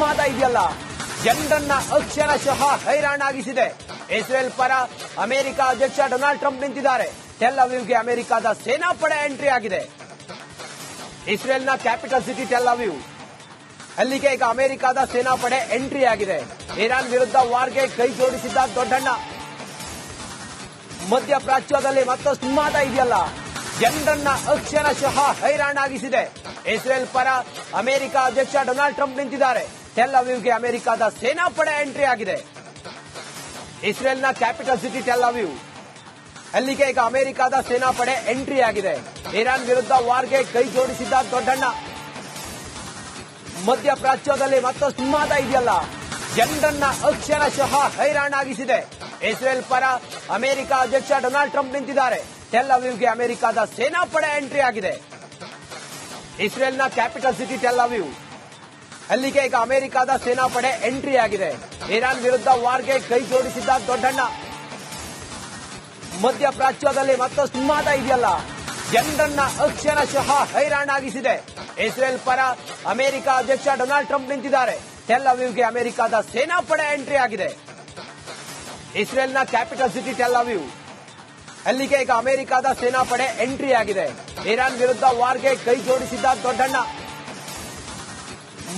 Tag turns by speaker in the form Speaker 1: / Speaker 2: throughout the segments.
Speaker 1: ಉನ್ಮಾದ ಇದೆಯಲ್ಲ ಜನರನ್ನ ಅಕ್ಷರಶಃ ಹೈರಾಣಾಗಿಸಿದೆ. ಇಸ್ರೇಲ್ ಪರ ಅಮೆರಿಕ ಅಧ್ಯಕ್ಷ ಡೊನಾಲ್ಡ್ ಟ್ರಂಪ್ ನಿಂತಿದ್ದಾರೆ. ಟೆಲ್ ಅವೀವ್ಗೆ ಅಮೆರಿಕದ ಸೇನಾಪಡೆ ಎಂಟ್ರಿ ಆಗಿದೆ. ಇಸ್ರೇಲ್ನ ಕ್ಯಾಪಿಟಲ್ ಸಿಟಿ ಟೆಲ್ ಅವೀವ್, ಅಲ್ಲಿಗೆ ಈಗ ಅಮೆರಿಕದ ಸೇನಾಪಡೆ ಎಂಟ್ರಿ ಆಗಿದೆ. ಇರಾನ್ ವಿರುದ್ಧ ವಾರ್ಗೆ ಕೈ ಜೋಡಿಸಿದ್ದ ದೊಡ್ಡಣ್ಣ. ಮಧ್ಯಪ್ರಾಚ್ಯದಲ್ಲಿ ಮತ್ತಷ್ಟು ಉನ್ಮಾದ ಇದೆಯಲ್ಲ ಜನರನ್ನ ಅಕ್ಷರಶಃ ಹೈರಾಣಾಗಿಸಿದೆ. ಇಸ್ರೇಲ್ ಪರ ಅಮೆರಿಕ ಅಧ್ಯಕ್ಷ ಡೊನಾಲ್ಡ್ ಟ್ರಂಪ್ ನಿಂತಿದ್ದಾರೆ. ಟೆಲ್ ಅವೀವ್ಗೆ ಅಮೆರಿಕದ ಸೇನಾಪಡೆ ಎಂಟ್ರಿ ಆಗಿದೆ. ಇಸ್ರೇಲ್ನ ಕ್ಯಾಪಿಟಲ್ ಸಿಟಿ ಟೆಲ್ ಅವೀವ್, ಅಲ್ಲಿಗೆ ಈಗ ಅಮೆರಿಕದ ಸೇನಾಪಡೆ ಎಂಟ್ರಿ ಆಗಿದೆ. ಇರಾನ್ ವಿರುದ್ಧ ವಾರ್ಗೆ ಕೈ ಜೋಡಿಸಿದ್ದ ದೊಡ್ಡಣ್ಣ. ಮಧ್ಯಪ್ರಾಚ್ಯದಲ್ಲಿ ಮತ್ತಷ್ಟು ಉನ್ಮಾದ ಇದೆಯಲ್ಲ ಜನರನ್ನ ಅಕ್ಷರಶಃ ಹೈರಾಣಾಗಿಸಿದೆ. ಇಸ್ರೇಲ್ ಪರ ಅಮೆರಿಕ ಅಧ್ಯಕ್ಷ ಡೊನಾಲ್ಡ್ ಟ್ರಂಪ್ ನಿಂತಿದ್ದಾರೆ. ಟೆಲ್ ಅವೀವ್ಗೆ ಅಮೆರಿಕದ ಸೇನಾಪಡೆ ಎಂಟ್ರಿ ಆಗಿದೆ. ಇಸ್ರೇಲ್ನ ಕ್ಯಾಪಿಟಲ್ ಸಿಟಿ ಟೆಲ್ ಅವೀವ್, ಅಲ್ಲಿಗೆ ಈಗ ಅಮೆರಿಕದ ಸೇನಾಪಡೆ ಎಂಟ್ರಿ ಆಗಿದೆ. ಇರಾನ್ ವಿರುದ್ಧ ವಾರ್ಗೆ ಕೈ ಜೋಡಿಸಿದ್ದ ದೊಡ್ಡಣ್ಣ. ಮಧ್ಯಪ್ರಾಚ್ಯದಲ್ಲಿ ಮತ್ತಷ್ಟು ಉನ್ಮಾದ ಇದೆಯಲ್ಲ ಜನರನ್ನ ಅಕ್ಷರಶಃ ಹೈರಾಣಾಗಿಸಿದೆ. ಇಸ್ರೇಲ್ ಪರ ಅಮೆರಿಕ ಅಧ್ಯಕ್ಷ ಡೊನಾಲ್ಡ್ ಟ್ರಂಪ್ ನಿಂತಿದ್ದಾರೆ. ಟೆಲ್ ಅವೀವ್ಗೆ ಅಮೆರಿಕದ ಸೇನಾಪಡೆ ಎಂಟ್ರಿ ಆಗಿದೆ. ಇಸ್ರೇಲ್ನ ಕ್ಯಾಪಿಟಲ್ ಸಿಟಿ ಟೆಲ್ ಅವೀವ್, ಅಲ್ಲಿಗೆ ಈಗ ಅಮೆರಿಕದ ಸೇನಾಪಡೆ ಎಂಟ್ರಿ ಆಗಿದೆ. ಇರಾನ್ ವಿರುದ್ಧ ವಾರ್ಗೆ ಕೈ ಜೋಡಿಸಿದ್ದ ದೊಡ್ಡಣ್ಣ.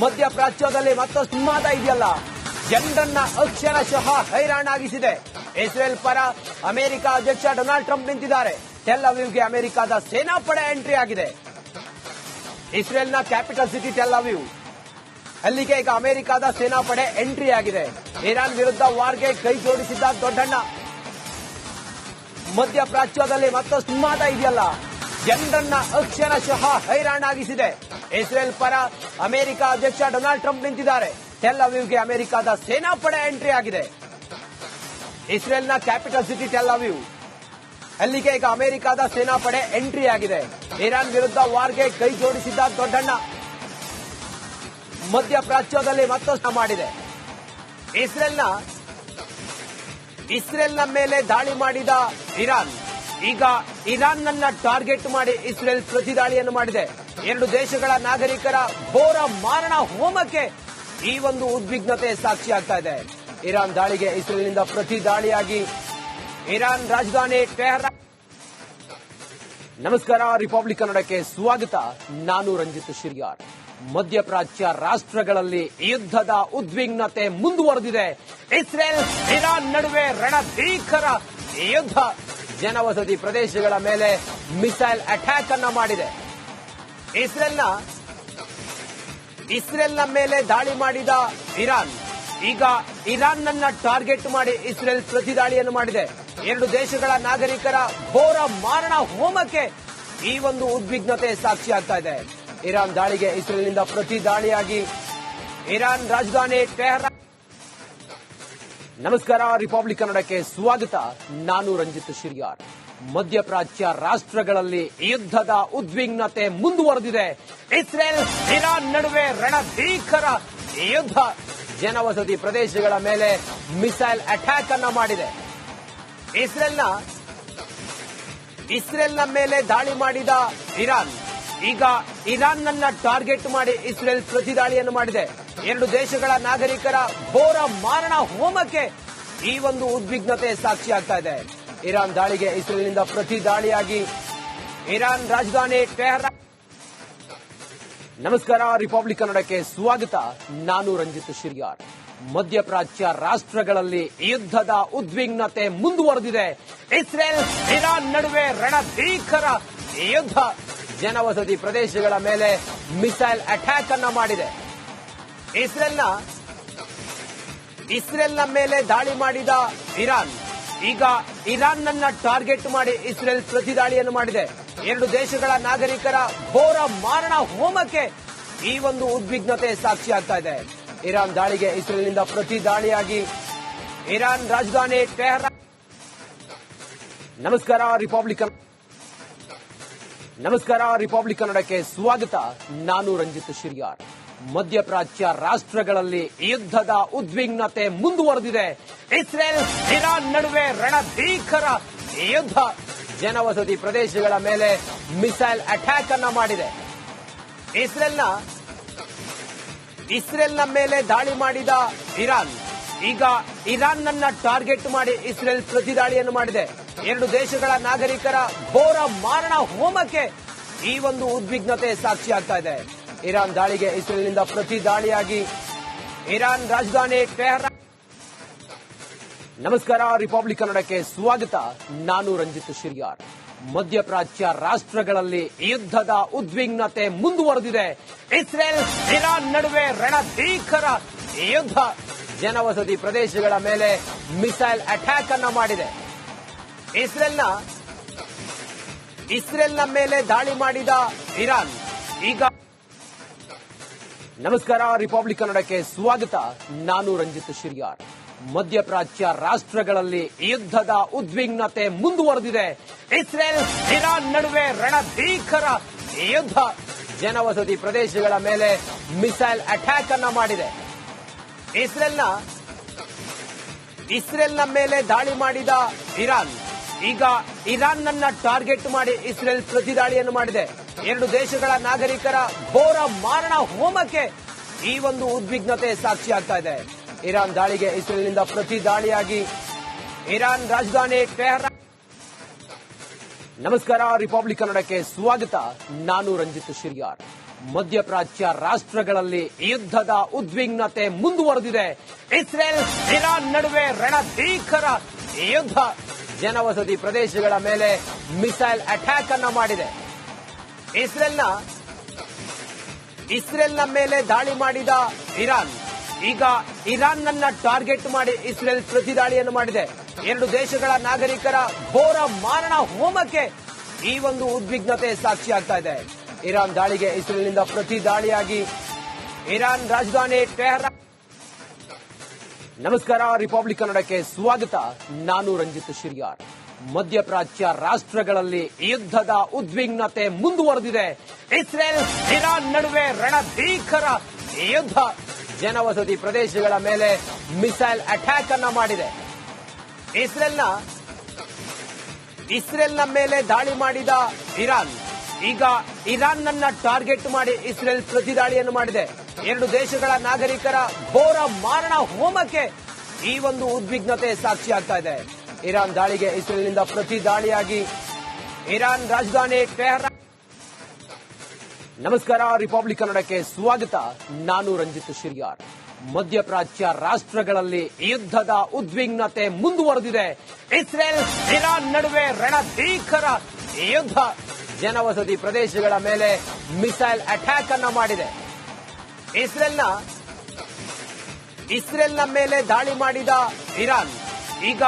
Speaker 1: ಮಧ್ಯಪ್ರಾಚ್ಯದಲ್ಲಿ ಮತ್ತಷ್ಟು ಉನ್ಮಾದ ಇದೆಯಲ್ಲ ಜನರನ್ನ ಅಕ್ಷರಶಃ ಹೈರಾಣಾಗಿಸಿದೆ. ಇಸ್ರೇಲ್ ಪರ ಅಮೆರಿಕ ಅಧ್ಯಕ್ಷ ಡೊನಾಲ್ಡ್ ಟ್ರಂಪ್ ನಿಂತಿದ್ದಾರೆ. ಟೆಲ್ ಅವೀವ್ಗೆ ಅಮೆರಿಕದ ಸೇನಾಪಡೆ ಎಂಟ್ರಿ ಆಗಿದೆ. ಇಸ್ರೇಲ್ನ ಕ್ಯಾಪಿಟಲ್ ಸಿಟಿ ಟೆಲ್ ಅವೀವ್, ಅಲ್ಲಿಗೆ ಈಗ ಅಮೆರಿಕದ ಸೇನಾಪಡೆ ಎಂಟ್ರಿ ಆಗಿದೆ. ಇರಾನ್ ವಿರುದ್ಧ ವಾರ್ಗೆ ಕೈ ಜೋಡಿಸಿದ್ದ ದೊಡ್ಡಣ್ಣ. ಮಧ್ಯಪ್ರಾಚ್ಯದಲ್ಲಿ ಮತ್ತಷ್ಟು ಉನ್ಮಾದ ಇದೆಯಲ್ಲ ಜನರನ್ನ ಅಕ್ಷರಶಃ ಹೈರಾಣಾಗಿಸಿದೆ. ಇಸ್ರೇಲ್ ಪರ ಅಮೆರಿಕ ಅಧ್ಯಕ್ಷ ಡೊನಾಲ್ಡ್ ಟ್ರಂಪ್ ನಿಂತಿದ್ದಾರೆ. ಟೆಲ್ ಅವೀವ್ಗೆ ಅಮೆರಿಕದ ಸೇನಾಪಡೆ ಎಂಟ್ರಿ ಆಗಿದೆ. ಇಸ್ರೇಲ್ನ ಕ್ಯಾಪಿಟಲ್ ಸಿಟಿ ಟೆಲ್ ಅವೀವ್, ಅಲ್ಲಿಗೆ ಈಗ ಅಮೆರಿಕದ ಸೇನಾಪಡೆ ಎಂಟ್ರಿ ಆಗಿದೆ. ಇರಾನ್ ವಿರುದ್ಧ ವಾರ್ಗೆ ಕೈ ಜೋಡಿಸಿದ್ದ ದೊಡ್ಡಣ್ಣ. ಮಧ್ಯಪ್ರಾಚ್ಯದಲ್ಲಿ ಮತ್ತಷ್ಟು ಮಾಡಿದೆ. ಇಸ್ರೇಲ್ನ ಮೇಲೆ ದಾಳಿ ಮಾಡಿದ ಇರಾನ್ ಈಗ ಇರಾನ್ನನ್ನ ಟಾರ್ಗೆಟ್ ಮಾಡಿ ಇಸ್ರೇಲ್ ಪ್ರತಿದಾಳಿಯನ್ನು ಮಾಡಿದೆ. ಎರಡು ದೇಶಗಳ ನಾಗರಿಕರ ಘೋರ ಮಾರಣ ಹೋಮಕ್ಕೆ ಈ ಒಂದು ಉದ್ವಿಗ್ನತೆ ಸಾಕ್ಷಿಯಾಗ್ತಾ ಇದೆ. ಇರಾನ್ ದಾಳಿಗೆ ಇಸ್ರೇಲ್ನಿಂದ ಪ್ರತಿ ದಾಳಿಯಾಗಿ ಇರಾನ್ ರಾಜಧಾನಿ ಟೆಹರಾನ್. ನಮಸ್ಕಾರ, ರಿಪಬ್ಲಿಕ್ ಕನ್ನಡಕ್ಕೆ ಸ್ವಾಗತ. ನಾನು ರಂಜಿತ್ ಶಿರ್ಯಾರ್. ಮಧ್ಯಪ್ರಾಚ್ಯ ರಾಷ್ಟ್ರಗಳಲ್ಲಿ ಯುದ್ಧದ ಉದ್ವಿಗ್ನತೆ ಮುಂದುವರೆದಿದೆ. ಇಸ್ರೇಲ್ ಇರಾನ್ ನಡುವೆ ರಣಭೀಕರ ಯುದ್ಧ. ಜನವಸತಿ ಪ್ರದೇಶಗಳ ಮೇಲೆ ಮಿಸೈಲ್ ಅಟ್ಯಾಕ್ ಅನ್ನ ಮಾಡಿದೆ. ಇಸ್ರೇಲ್ನ ಮೇಲೆ ದಾಳಿ ಮಾಡಿದ ಇರಾನ್ ಈಗ ಇರಾನ್ನನ್ನ ಟಾರ್ಗೆಟ್ ಮಾಡಿ ಇಸ್ರೇಲ್ ಪ್ರತಿದಾಳಿಯನ್ನು ಮಾಡಿದೆ. ಎರಡು ದೇಶಗಳ ನಾಗರಿಕರ ಘೋರ ಮಾರಣ ಹೋಮಕ್ಕೆ ಈ ಒಂದು ಉದ್ವಿಗ್ನತೆ ಸಾಕ್ಷಿಯಾಗ್ತಾ ಇದೆ. ಇರಾನ್ ದಾಳಿಗೆ ಇಸ್ರೇಲ್ನಿಂದ ಪ್ರತಿ ದಾಳಿಯಾಗಿ ಇರಾನ್ ರಾಜಧಾನಿ ಟೆಹರಾನ್. ನಮಸ್ಕಾರ, ರಿಪಬ್ಲಿಕ್ ಕನ್ನಡಕ್ಕೆ ಸ್ವಾಗತ. ನಾನು ರಂಜಿತ್ ಶಿರ್ಯಾರ್. ಮಧ್ಯಪ್ರಾಚ್ಯ ರಾಷ್ಟ್ರಗಳಲ್ಲಿ ಯುದ್ಧದ ಉದ್ವಿಗ್ನತೆ ಮುಂದುವರೆದಿದೆ. ಇಸ್ರೇಲ್ ಇರಾನ್ ನಡುವೆ ರಣಭೀಕರ ಯುದ್ಧ. ಜನವಸತಿ ಪ್ರದೇಶಗಳ ಮೇಲೆ ಮಿಸೈಲ್ ಅಟ್ಯಾಕ್ ಅನ್ನ ಮಾಡಿದೆ. ಇಸ್ರೇಲ್ನ ಮೇಲೆ ದಾಳಿ ಮಾಡಿದ ಇರಾನ್ ಈಗ ಇರಾನ್ನನ್ನ ಟಾರ್ಗೆಟ್ ಮಾಡಿ ಇಸ್ರೇಲ್ ಪ್ರತಿದಾಳಿಯನ್ನು ಮಾಡಿದೆ. ಎರಡು ದೇಶಗಳ ನಾಗರಿಕರ ಘೋರ ಮಾರಣ ಹೋಮಕ್ಕೆ ಈ ಒಂದು ಉದ್ವಿಗ್ನತೆ ಸಾಕ್ಷಿಯಾಗ್ತಾ ಇದೆ. ಇರಾನ್ ದಾಳಿಗೆ ಇಸ್ರೇಲ್ನಿಂದ ಪ್ರತಿ ದಾಳಿಯಾಗಿ ಇರಾನ್ ರಾಜಧಾನಿ ಟೆಹರಾನ್. ನಮಸ್ಕಾರ, ರಿಪಬ್ಲಿಕ್ ಕನ್ನಡಕ್ಕೆ ಸ್ವಾಗತ. ನಾನು ರಂಜಿತ್ ಶಿರ್ಯಾರ್. ಮಧ್ಯಪ್ರಾಚ್ಯ ರಾಷ್ಟ್ರಗಳಲ್ಲಿ ಯುದ್ಧದ ಉದ್ವಿಗ್ನತೆ ಮುಂದುವರೆದಿದೆ. ಇಸ್ರೇಲ್ ಇರಾನ್ ನಡುವೆ ರಣಭೀಕರ ಯುದ್ಧ. ಜನವಸತಿ ಪ್ರದೇಶಗಳ ಮೇಲೆ ಮಿಸೈಲ್ ಅಟ್ಯಾಕ್ ಅನ್ನ ಮಾಡಿದೆ. ಇಸ್ರೇಲ್ನ ಮೇಲೆ ದಾಳಿ ಮಾಡಿದ ಇರಾನ್ ಈಗ ಇರಾನ್ನನ್ನ ಟಾರ್ಗೆಟ್ ಮಾಡಿ ಇಸ್ರೇಲ್ ಪ್ರತಿದಾಳಿಯನ್ನು ಮಾಡಿದೆ. ಎರಡು ದೇಶಗಳ ನಾಗರಿಕರ ಘೋರ ಮಾರಣ ಹೋಮಕ್ಕೆ ಈ ಒಂದು ಉದ್ವಿಗ್ನತೆ ಸಾಕ್ಷಿಯಾಗ್ತಾ ಇದೆ. ಇರಾನ್ ದಾಳಿಗೆ ಇಸ್ರೇಲ್ನಿಂದ ಪ್ರತಿ ದಾಳಿಯಾಗಿ ಇರಾನ್ ರಾಜಧಾನಿ ಟೆಹರಾನ್. ನಮಸ್ಕಾರ, ರಿಪಬ್ಲಿಕ್ ಕನ್ನಡಕ್ಕೆ ಸ್ವಾಗತ. ನಾನು ರಂಜಿತ್ ಶಿರ್ಯಾರ್. ಮಧ್ಯಪ್ರಾಚ್ಯ ರಾಷ್ಟ್ರಗಳಲ್ಲಿ ಯುದ್ಧದ ಉದ್ವಿಗ್ನತೆ ಮುಂದುವರೆದಿದೆ. ಇಸ್ರೇಲ್ ಇರಾನ್ ನಡುವೆ ರಣಭೀಕರ ಯುದ್ಧ. ಜನವಸತಿ ಪ್ರದೇಶಗಳ ಮೇಲೆ ಮಿಸೈಲ್ ಅಟ್ಯಾಕ್ ಅನ್ನ ಮಾಡಿದೆ. ಇಸ್ರೇಲ್ನ ಮೇಲೆ ದಾಳಿ ಮಾಡಿದ ಇರಾನ್ ಈಗ ಇರಾನ್ನನ್ನ ಟಾರ್ಗೆಟ್ ಮಾಡಿ ಇಸ್ರೇಲ್ ಪ್ರತಿದಾಳಿಯನ್ನು ಮಾಡಿದೆ. ಎರಡು ದೇಶಗಳ ನಾಗರಿಕರ ಘೋರ ಮಾರಣ ಹೋಮಕ್ಕೆ ಈ ಒಂದು ಉದ್ವಿಗ್ನತೆ ಸಾಕ್ಷಿಯಾಗ್ತಾ ಇದೆ. ಇರಾನ್ ದಾಳಿಗೆ ಇಸ್ರೇಲ್ನಿಂದ ಪ್ರತಿ ದಾಳಿಯಾಗಿ ಇರಾನ್ ರಾಜಧಾನಿ ಟೆಹರಾನ್. ನಮಸ್ಕಾರ, ರಿಪಬ್ಲಿಕ್ ಕನ್ನಡಕ್ಕೆ ಸ್ವಾಗತ. ನಾನು ರಂಜಿತ್ ಶಿರ್ಯಾರ್. ಮಧ್ಯಪ್ರಾಚ್ಯ ರಾಷ್ಟ್ರಗಳಲ್ಲಿ ಯುದ್ಧದ ಉದ್ವಿಗ್ನತೆ ಮುಂದುವರೆದಿದೆ. ಇಸ್ರೇಲ್ ಇರಾನ್ ನಡುವೆ ರಣಭೀಕರ ಯುದ್ಧ. ಜನವಸತಿ ಪ್ರದೇಶಗಳ ಮೇಲೆ ಮಿಸೈಲ್ ಅಟ್ಯಾಕ್ ಅನ್ನ ಮಾಡಿದೆ. ಇಸ್ರೇಲ್ನ ಮೇಲೆ ದಾಳಿ ಮಾಡಿದ ಇರಾನ್ ಈಗ. ನಮಸ್ಕಾರ, ರಿಪಬ್ಲಿಕ್ ಕನ್ನಡಕ್ಕೆ ಸ್ವಾಗತ. ನಾನು ರಂಜಿತ್ ಶಿರ್ಯಾರ್. ಮಧ್ಯಪ್ರಾಚ್ಯ ರಾಷ್ಟ್ರಗಳಲ್ಲಿ ಯುದ್ಧದ ಉದ್ವಿಗ್ನತೆ ಮುಂದುವರೆದಿದೆ. ಇಸ್ರೇಲ್ ಇರಾನ್ ನಡುವೆ ರಣಭೀಕರ ಯುದ್ಧ. ಜನವಸತಿ ಪ್ರದೇಶಗಳ ಮೇಲೆ ಮಿಸೈಲ್ ಅಟ್ಯಾಕ್ ಅನ್ನ ಮಾಡಿದೆ. ಇಸ್ರೇಲ್ನ ಮೇಲೆ ದಾಳಿ ಮಾಡಿದ ಇರಾನ್ ಈಗ ಇರಾನ್ನನ್ನ ಟಾರ್ಗೆಟ್ ಮಾಡಿ ಇಸ್ರೇಲ್ ಪ್ರತಿದಾಳಿಯನ್ನು ಮಾಡಿದೆ. ಎರಡು ದೇಶಗಳ ನಾಗರಿಕರ ಘೋರ ಮಾರಣ ಹೋಮಕ್ಕೆ ಈ ಒಂದು ಉದ್ವಿಗ್ನತೆ ಸಾಕ್ಷಿಯಾಗ್ತಾ ಇದೆ. ಇರಾನ್ ದಾಳಿಗೆ ಇಸ್ರೇಲ್ನಿಂದ ಪ್ರತಿ ದಾಳಿಯಾಗಿ ಇರಾನ್ ರಾಜಧಾನಿ ಟೆಹರಾನ್. ನಮಸ್ಕಾರ, ರಿಪಬ್ಲಿಕ್ ಕನ್ನಡಕ್ಕೆ ಸ್ವಾಗತ. ನಾನು ರಂಜಿತ್ ಶಿರ್ಯಾರ್. ಮಧ್ಯಪ್ರಾಚ್ಯ ರಾಷ್ಟ್ರಗಳಲ್ಲಿ ಯುದ್ಧದ ಉದ್ವಿಗ್ನತೆ ಮುಂದುವರೆದಿದೆ. ಇಸ್ರೇಲ್ ಇರಾನ್ ನಡುವೆ ರಣಭೀಕರ ಯುದ್ಧ. ಜನವಸತಿ ಪ್ರದೇಶಗಳ ಮೇಲೆ ಮಿಸೈಲ್ ಅಟ್ಯಾಕ್ ಅನ್ನ ಮಾಡಿದೆ. ಇಸ್ರೇಲ್ನ ಮೇಲೆ ದಾಳಿ ಮಾಡಿದ ಇರಾನ್ ಈಗ ಇರಾನ್ನನ್ನ ಟಾರ್ಗೆಟ್ ಮಾಡಿ ಇಸ್ರೇಲ್ ಪ್ರತಿದಾಳಿಯನ್ನು ಮಾಡಿದೆ. ಎರಡು ದೇಶಗಳ ನಾಗರಿಕರ ಘೋರ ಮಾರಣ ಹೋಮಕ್ಕೆ ಈ ಒಂದು ಉದ್ವಿಗ್ನತೆ ಸಾಕ್ಷಿಯಾಗ್ತಾ ಇದೆ. ಇರಾನ್ ದಾಳಿಗೆ ಇಸ್ರೇಲ್ನಿಂದ ಪ್ರತಿ ದಾಳಿಯಾಗಿ ಇರಾನ್ ರಾಜಧಾನಿ ಟೆಹರಾನ್. ನಮಸ್ಕಾರ, ರಿಪಬ್ಲಿಕ್ ಕನ್ನಡಕ್ಕೆ ಸ್ವಾಗತ. ನಾನು ರಂಜಿತ್ ಶಿರ್ಯಾರ್. ಮಧ್ಯಪ್ರಾಚ್ಯ ರಾಷ್ಟ್ರಗಳಲ್ಲಿ ಯುದ್ಧದ ಉದ್ವಿಗ್ನತೆ ಮುಂದುವರೆದಿದೆ. ಇಸ್ರೇಲ್ ಇರಾನ್ ನಡುವೆ ರಣಭೀಕರ ಯುದ್ಧ. ಜನವಸತಿ ಪ್ರದೇಶಗಳ ಮೇಲೆ ಮಿಸೈಲ್ ಅಟ್ಯಾಕ್ ಅನ್ನ ಮಾಡಿದೆ. ಇಸ್ರೇಲ್ನ ಮೇಲೆ ದಾಳಿ ಮಾಡಿದ ಇರಾನ್ ಈಗ ಇರಾನ್ನನ್ನ ಟಾರ್ಗೆಟ್ ಮಾಡಿ ಇಸ್ರೇಲ್ ಪ್ರತಿದಾಳಿಯನ್ನು ಮಾಡಿದೆ. ಎರಡು ದೇಶಗಳ ನಾಗರಿಕರ ಘೋರ ಮಾರಣ ಹೋಮಕ್ಕೆ ಈ ಒಂದು ಉದ್ವಿಗ್ನತೆ ಸಾಕ್ಷಿಯಾಗ್ತಾ ಇದೆ. ಇರಾನ್ ದಾಳಿಗೆ ಇಸ್ರೇಲ್ನಿಂದ ಪ್ರತಿ ದಾಳಿಯಾಗಿ ಇರಾನ್ ರಾಜಧಾನಿ ಟೆಹರಾನ್. ನಮಸ್ಕಾರ, ರಿಪಬ್ಲಿಕ್ ಕನ್ನಡಕ್ಕೆ ಸ್ವಾಗತ. ನಾನು ರಂಜಿತ್ ಶಿರ್ಯಾರ್. ಮಧ್ಯಪ್ರಾಚ್ಯ ರಾಷ್ಟ್ರಗಳಲ್ಲಿ ಯುದ್ಧದ ಉದ್ವಿಗ್ನತೆ ಮುಂದುವರೆದಿದೆ. ಇಸ್ರೇಲ್ ಇರಾನ್ ನಡುವೆ ರಣಭೀಕರ ಯುದ್ಧ. ಜನವಸತಿ ಪ್ರದೇಶಗಳ ಮೇಲೆ ಮಿಸೈಲ್ ಅಟ್ಯಾಕ್ ಅನ್ನ ಮಾಡಿದೆ. ಇಸ್ರೇಲ್ನ ಮೇಲೆ ದಾಳಿ ಮಾಡಿದ ಇರಾನ್ ಈಗ